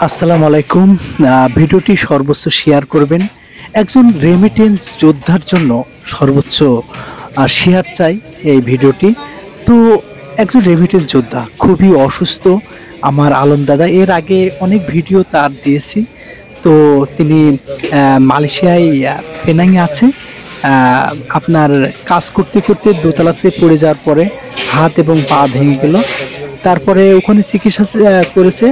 আসসালামু আলাইকুম। ভিডিওটি সর্বোচ্চ শেয়ার করবেন। একজন রেমিটেন্স যোদ্ধার জন্য সর্বোচ্চ শেয়ার চাই এই ভিডিওটি। তো একজন রেমিটেন্স যোদ্ধা খুবই অসুস্থ আমার আলম দাদা। এর আগে অনেক ভিডিও তার দিয়েছি। তো তিনি মালয়েশিয়ায় পেনাংয়ে আছে। আপনার কাজ করতে করতে দোতলাতে পড়ে যাওয়ার পরে হাত এবং পা ভেঙে গেল। তারপরে ওখানে চিকিৎসা করেছে।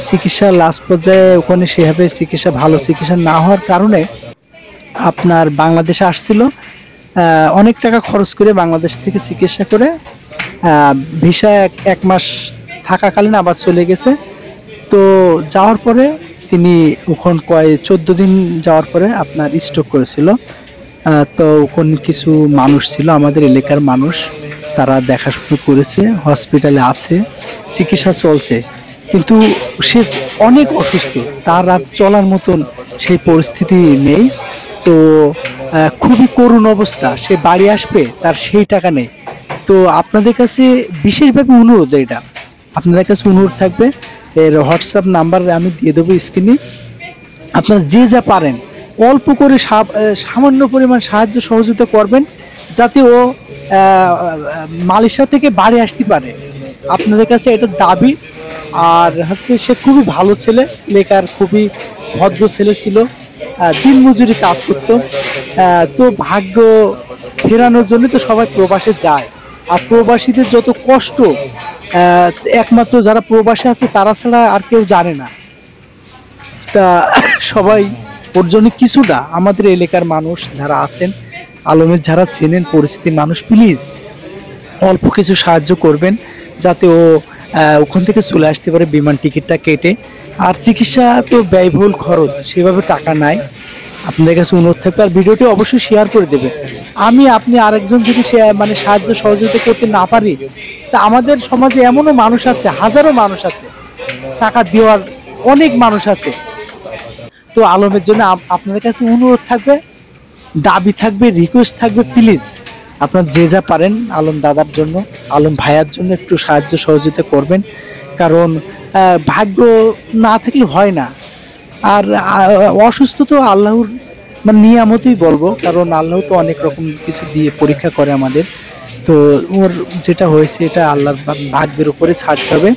চিকিৎসা লাস্ট পর্যায়ে ওখানে সেভাবে চিকিৎসা ভালো চিকিৎসা না হওয়ার কারণে আপনার বাংলাদেশে আসছিল। অনেক টাকা খরচ করে বাংলাদেশ থেকে চিকিৎসা করে ভিসা এক মাস থাকাকালীন আবার চলে গেছে। তো যাওয়ার পরে তিনি ওখান 14 দিন যাওয়ার পরে আপনার স্ট্রোক করেছিল। তো ওখানে কিছু মানুষ ছিল আমাদের এলাকার মানুষ, তারা দেখাশুনো করেছে, হসপিটালে আছে, চিকিৎসা চলছে। কিন্তু সে অনেক অসুস্থ, তার আর চলার মতন সেই পরিস্থিতি নেই। তো খুবই করুণ অবস্থা, সে বাড়ি আসবে তার সেই টাকা নেই। তো আপনাদের কাছে বিশেষভাবে অনুরোধ, এটা আপনাদের কাছে অনুরোধ থাকবে, এর হোয়াটসঅ্যাপ নাম্বার আমি দিয়ে দেবো স্ক্রিনে। আপনারা যে যা পারেন অল্প করে সামান্য পরিমাণ সাহায্য সহযোগিতা করবেন, যাতে ও মালয়েশিয়া থেকে বাড়ি আসতে পারে। আপনাদের কাছে এটা দাবি। আর হচ্ছে সে খুবই ভালো ছেলে, লেখার খুবই ভদ্র ছেলে ছিল, দিনমজুরি কাজ করত। তো ভাগ্য ফেরানোর জন্য তো সবাই প্রবাসে যায়। আর প্রবাসীদের যত কষ্ট একমাত্র যারা প্রবাসে আছে তারা ছাড়া আর কেউ জানে না। তা সবাই ওর জন্য কিছুটা, আমাদের এলাকার মানুষ যারা আছেন, আলমের যারা চেনেন পরিস্থিতি মানুষ, প্লিজ অল্প কিছু সাহায্য করবেন, যাতে ও ওখান থেকে চলে আসতে পারে বিমান টিকিটটা কেটে। আর চিকিৎসা তো ব্যয়বহুল খরচ, সেভাবে টাকা নাই। আপনাদের কাছে অনুরোধ থাকবে, আর ভিডিওটি অবশ্যই শেয়ার করে দেবেন। আপনি আরেকজন যদি মানে সাহায্য সহযোগিতা করতে না পারি, তা আমাদের সমাজে এমনও মানুষ আছে, হাজারো মানুষ আছে, টাকা দেওয়ার অনেক মানুষ আছে। তো আলমের জন্য আপনাদের কাছে অনুরোধ থাকবে, দাবি থাকবে, রিকোয়েস্ট থাকবে, প্লিজ আপনার যে যা পারেন আলম দাদার জন্য, আলম ভাইয়ার জন্য একটু সাহায্য সহযোগিতা করবেন। কারণ ভাগ্য না থাকলে হয় না। আর অসুস্থ তো আল্লাহর মানে নিয়ামতই বলবো, কারণ আল্লাহ তো অনেক রকম কিছু দিয়ে পরীক্ষা করে আমাদের। তো ওর যেটা হয়েছে এটা আল্লাহর ভাগ্যের উপরে ছাড়তে হবে।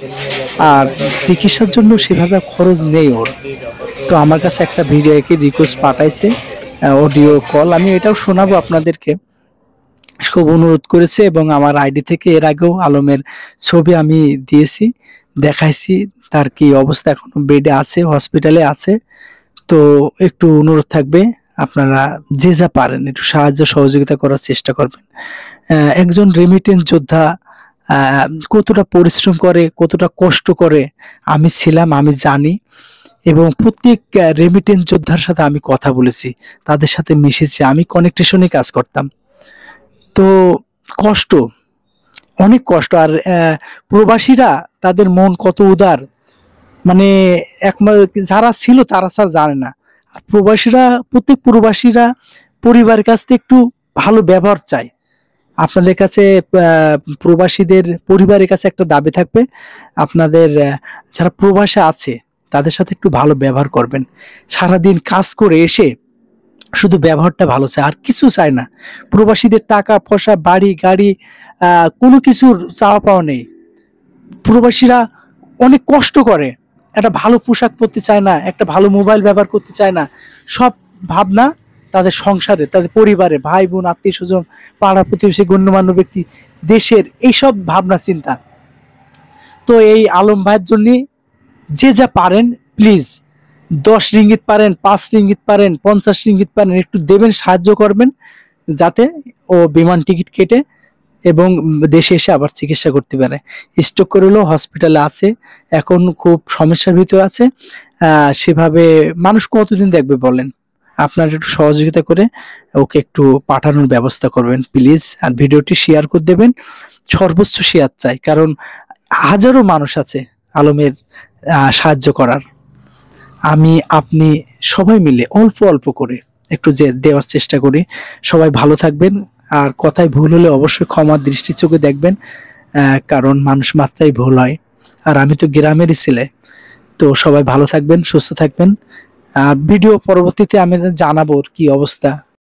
আর চিকিৎসার জন্য সেভাবে খরচ নেই ওর। তো আমার কাছে একটা ভিডিও রিকোয়েস্ট পাঠাইছে, অডিও কল, আমি এটাও শোনাবো আপনাদেরকে। খুব অনুরোধ করেছে এবং আমার আইডি থেকে এর আগেও আলমের ছবি আমি দিয়েছি, দেখাইছি তার কি অবস্থা, এখনো বেডে আছে, হসপিটালে আছে। তো একটু অনুরোধ থাকবে, আপনারা যে যা পারেন একটু সাহায্য সহযোগিতা করার চেষ্টা করবেন। একজন রেমিটেন্স যোদ্ধা কতটা পরিশ্রম করে, কতটা কষ্ট করে আমি ছিলাম, আমি জানি। এবং প্রত্যেক রেমিটেন্স যোদ্ধার সাথে আমি কথা বলেছি, তাদের সাথে মিশেছি, আমি কানেকশনে কাজ করতাম। তো কষ্ট, অনেক কষ্ট। আর প্রবাসীরা তাদের মন কত উদার, মানে যারা ছিল তারা স্যার জানে না। আর প্রবাসীরা, প্রত্যেক প্রবাসীরা পরিবারের কাছ থেকে একটু ভালো ব্যবহার চায়। আপনাদের কাছে প্রবাসীদের পরিবারের কাছে একটা দাবি থাকবে, আপনাদের যারা প্রবাসে আছে তাদের সাথে একটু ভালো ব্যবহার করবেন। সারাদিন কাজ করে এসে শুধু ব্যবহারটা ভালো চায়, আর কিছু চায় না। প্রবাসীদের টাকা পয়সা, বাড়ি গাড়ি, কোনো কিছুর চাওয়া পাওয়া নেই। প্রবাসীরা অনেক কষ্ট করে, একটা ভালো পোশাক পরতে চায় না, একটা ভালো মোবাইল ব্যবহার করতে চায় না। সব ভাবনা তাদের সংসারে, তাদের পরিবারে, ভাই বোন, আত্মীয় স্বজন, পাড়া প্রতিবেশী, গণ্যমান্য ব্যক্তি, দেশের, এইসব ভাবনা চিন্তা। তো এই আলম ভাইয়ের জন্য যে যা পারেন প্লিজ, 10 রিঙ্গিত পারেন, 5 রিঙ্গিত পারেন, 50 রিঙ্গিত পারেন, একটু দেবেন, সাহায্য করবেন, যাতে ও বিমান টিকিট কেটে এবং দেশে এসে আবার চিকিৎসা করতে পারে। স্ট্রোক করলেও হসপিটালে আছে, এখন খুব সমস্যার ভিতরে আছে। সেভাবে মানুষ কতদিন দেখবে বলেন? আপনারা একটু সহযোগিতা করে ওকে একটু পাঠানোর ব্যবস্থা করবেন প্লিজ। আর ভিডিওটি শেয়ার করে দেবেন, সর্বোচ্চ শেয়ার চাই, কারণ হাজারো মানুষ আছে আলমের সাহায্য করার। আপনি সবাই মিলে অল্প অল্প করে একটু যে দেওয়ার চেষ্টা করি। সবাই ভালো থাকবেন। আর কথায় ভুল হলে অবশ্যই ক্ষমার দৃষ্টি চোখে দেখবেন, কারণ মানুষ মাত্রাই ভুল হয়। আর আমি তো গ্রামেরই ছেলে, তো সবাই ভালো থাকবেন, সুস্থ থাকবেন। ভিডিও পরবর্তীতে আমি জানাবো ওর কি অবস্থা।